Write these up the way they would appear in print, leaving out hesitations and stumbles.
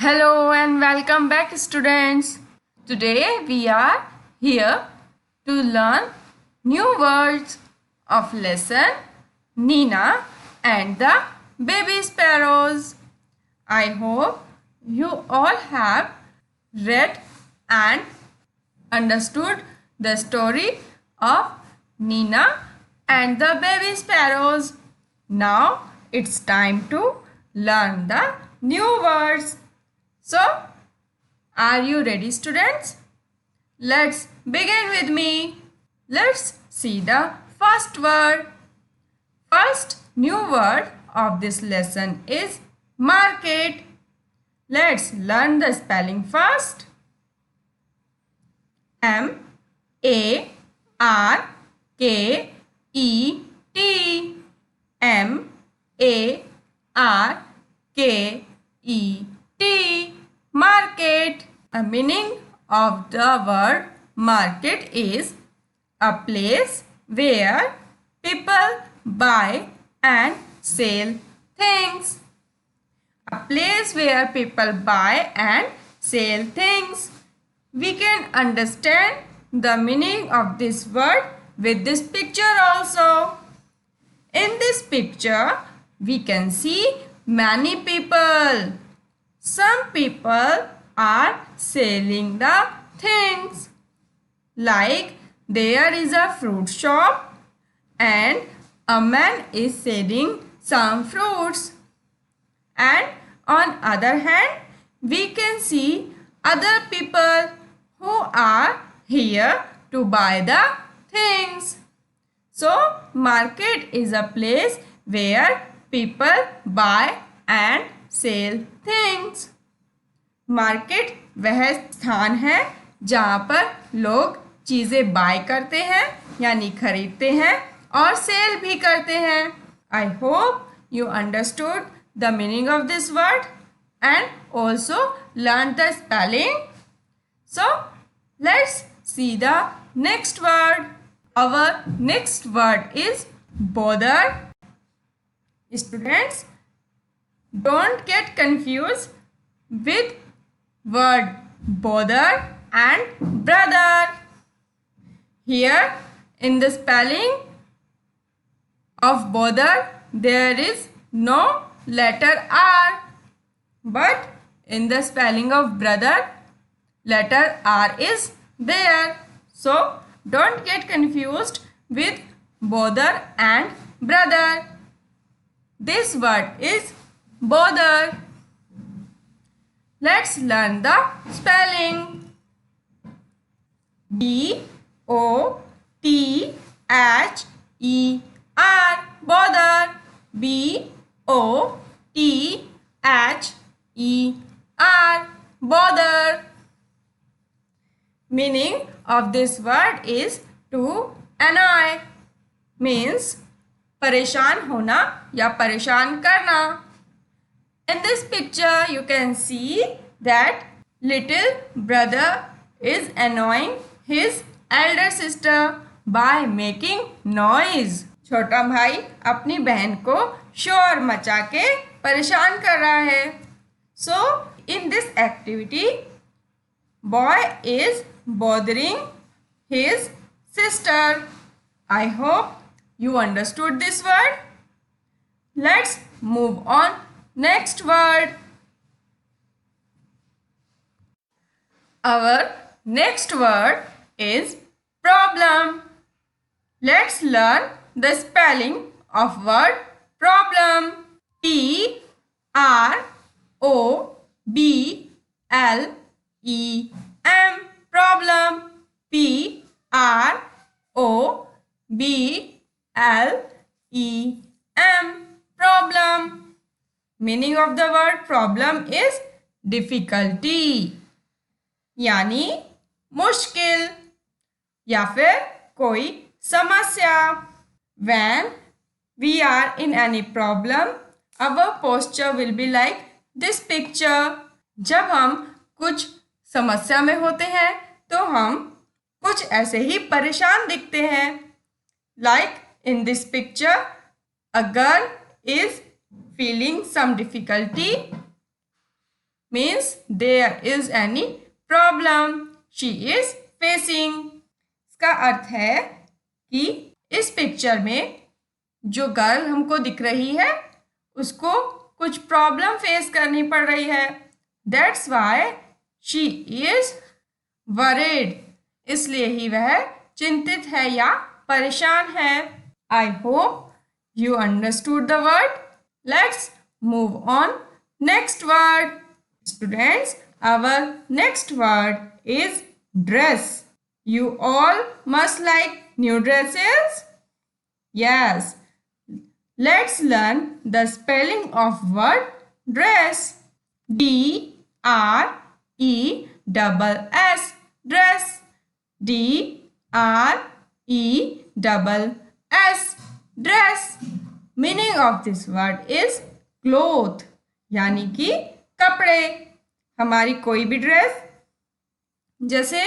Hello and welcome back, students. Today we are here to learn new words of lesson Nina and the baby sparrows. I hope you all have read and understood the story of Nina and the baby sparrows. Now it's time to learn the new words. So, are you ready, students? Let's begin with me. Let's see the first word. First new word of this lesson is market. Let's learn the spelling first. M-A-R-K-E-T. M-A-R-K-E-T. Market. A meaning of the word market is a place where people buy and sell things. A place where people buy and sell things. We can understand the meaning of this word with this picture also. In this picture, we can see many people. Some people are selling the things. Like there is a fruit shop and a man is selling some fruits. And on other hand, we can see other people who are here to buy the things. So, market is a place where people buy and sell things. Market वह स्थान है जहाँ पर लोग चीज़ें bye करते हैं यानी खरीदते हैं और सेल भी करते हैं. I hope you understood the meaning of this word and also learned the spelling. So, let's see the next word. Our next word is bother. Students, don't get confused with word bother and brother. Here in the spelling of bother there is no letter R, but in the spelling of brother letter R is there. So don't get confused with bother and brother. This word is bother. Let's learn the spelling. B-O-T-H-E-R. Bother. B-O-T-H-E-R. Bother. Meaning of this word is to annoy. Means परेशान होना या परेशान करना. In this picture, you can see that little brother is annoying his elder sister by making noise. छोटा भाई अपनी बहन को शोर मचा के परेशान कर रहा है. So, in this activity, boy is bothering his sister. I hope you understood this word. Let's move on. Next word. Our next word is problem. Let's learn the spelling of word problem. P-R-O-B-L-E-M. Problem. P-R-O-B-L-E-M. Problem. Meaning of the word problem is difficulty यानी मुश्किल या फिर कोई समस्या. When we are in any problem, our posture will be like this picture. जब हम कुछ समस्या में होते हैं तो हम कुछ ऐसे ही परेशान दिखते हैं. Like in this picture, a girl is feeling some difficulty means there is any problem she is facing. इसका अर्थ है कि इस पिक्चर में जो गर्ल हमको दिख रही है उसको कुछ प्रॉब्लम फेस करनी पड़ रही है. That's why she is worried. इसलिए ही वह चिंतित है या परेशान है. I hope you understood the word. Let's move on. Next word. Students, our next word is dress. You all must like new dresses? Yes. Let's learn the spelling of word dress. D-R-E-S-S. Dress. D-R-E-S-S. Dress. Meaning of this word is cloth, यानी कि कपड़े. हमारी कोई भी dress, जैसे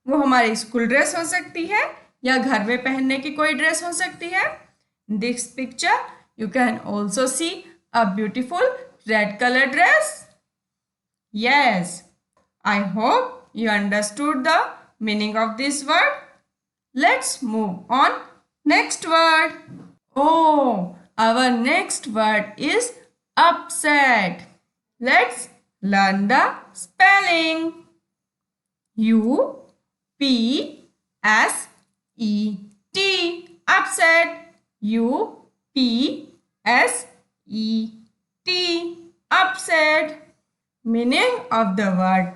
वो हमारी school dress हो सकती है या घर में पहनने की कोई ड्रेस हो सकती है. This picture you can also see a beautiful red colour dress. Yes, I hope you understood the meaning of this word. Let's move on. Next word. Oh, our next word is upset. Let's learn the spelling. U-P-S-E-T. Upset. U-P-S-E-T. Upset. Meaning of the word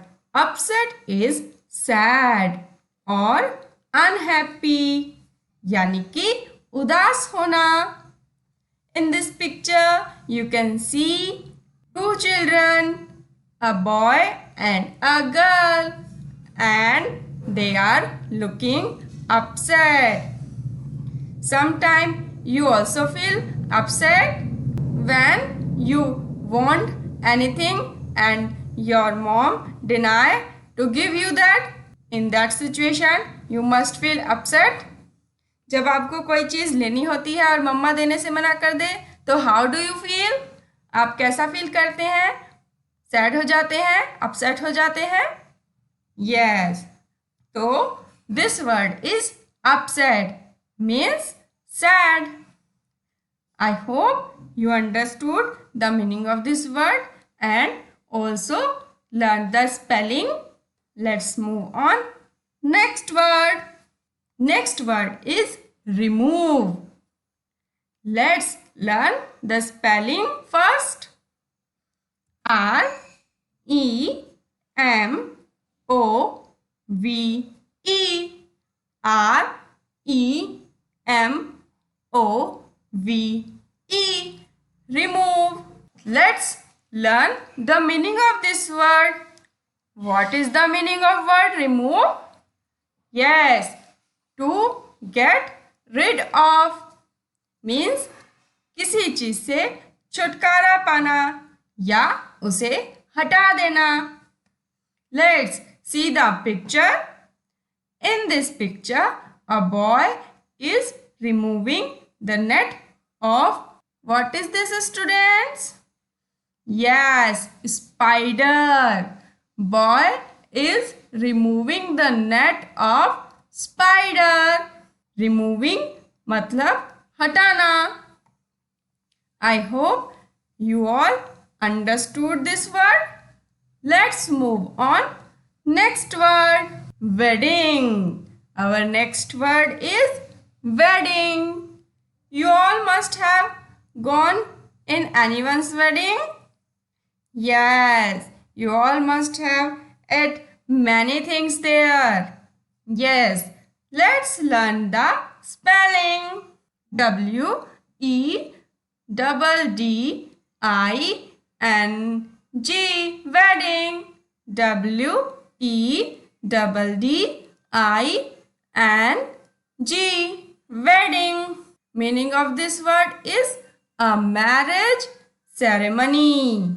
upset is sad or unhappy. यानी कि उदास होना. In this picture you can see two children, a boy and a girl, and they are looking upset. Sometimes you also feel upset when you want anything and your mom deny to give you that. In that situation you must feel upset. जब आपको कोई चीज़ लेनी होती है और मम्मा देने से मना कर दे तो हाउ डू यू फील? आप कैसा फील करते हैं? सैड हो जाते हैं, अपसेट हो जाते हैं. यस, तो this word is upset, means sad. I hope you understood the meaning of this word and also learn the spelling. Let's move on. Next word. Next word is remove. Let's learn the spelling first. R-E-M-O-V-E. R-E-M-O-V-E. Remove. Let's learn the meaning of this word. What is the meaning of word remove? Yes. To get rid of means किसी चीज से छुटकारा पाना या उसे हटा देना. Let's see the picture. In this picture, a boy is removing the net of, what is this, students? Yes, spider. Boy is removing the net of spider. Removing मतलब हटाना. I hope you all understood this word. Let's move on. Next word, wedding. Our next word is wedding. You all must have gone in anyone's wedding. Yes, you all must have ate many things there. Yes, let's learn the spelling. W-E-D-D-I-N-G. Wedding. W-E-D-D-I-N-G. Wedding. Meaning of this word is a marriage ceremony.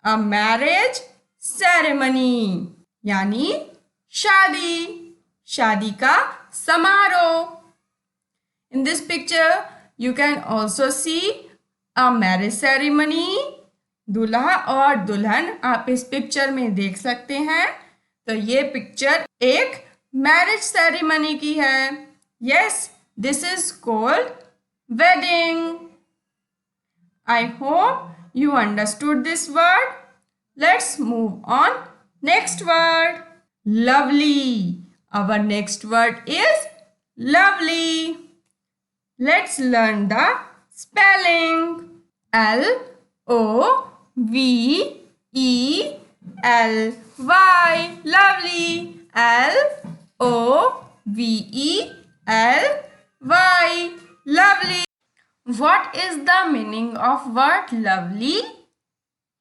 A marriage ceremony. यानी शादी. शादी का समारोह. In this picture, you can also see a marriage ceremony. दूल्हा और दुल्हन आप इस पिक्चर में देख सकते हैं। तो ये पिक्चर एक मैरिज सेरेमनी की है। Yes, this is called wedding. I hope you understood this word. Let's move on. Next word. Lovely. Our next word is lovely. Let's learn the spelling. Lovely. Lovely. Lovely. Lovely. What is the meaning of word lovely?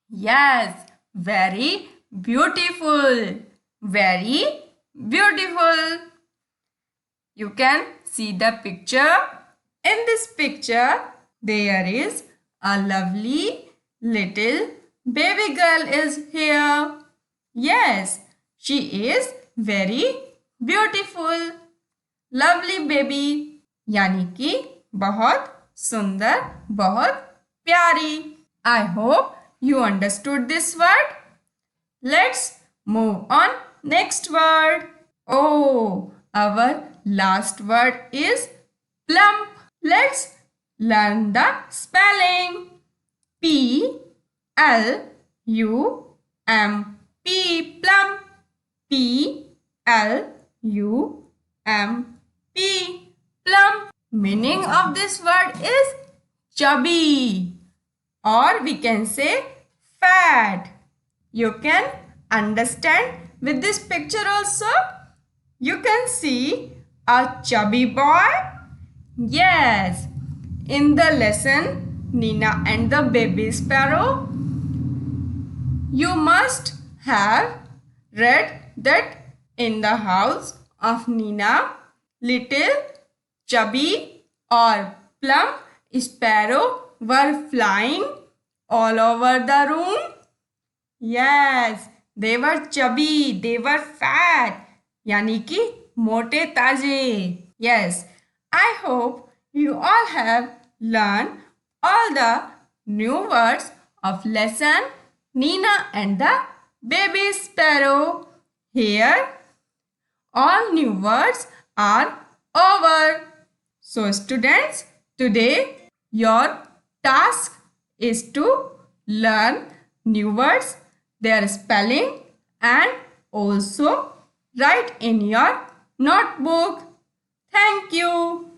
Yes, very beautiful. Very beautiful. You can see the picture. In this picture, there is a lovely little baby girl is here. Yes, she is very beautiful. Lovely baby यानी कि बहुत सुंदर, बहुत प्यारी। I hope you understood this word. Let's move on next word. Oh, our last word is plump. Let's learn the spelling. P-L-U-M-P, plump. P-L-U-M-P, plump. Meaning of this word is chubby, or we can say fat. You can understand with this picture also. You can see a chubby boy. Yes, in the lesson Nina and the Baby Sparrow, you must have read that in the house of Nina, little chubby or plump sparrow were flying all over the room. Yes, they were chubby, they were fat, यानी कि मोटे ताजे. Yes, I hope you all have learned all the new words of lesson Nina and the Baby Sparrow. Here, all new words are over. So students, today your task is to learn new words, their spelling, and also write in your notebook. Thank you.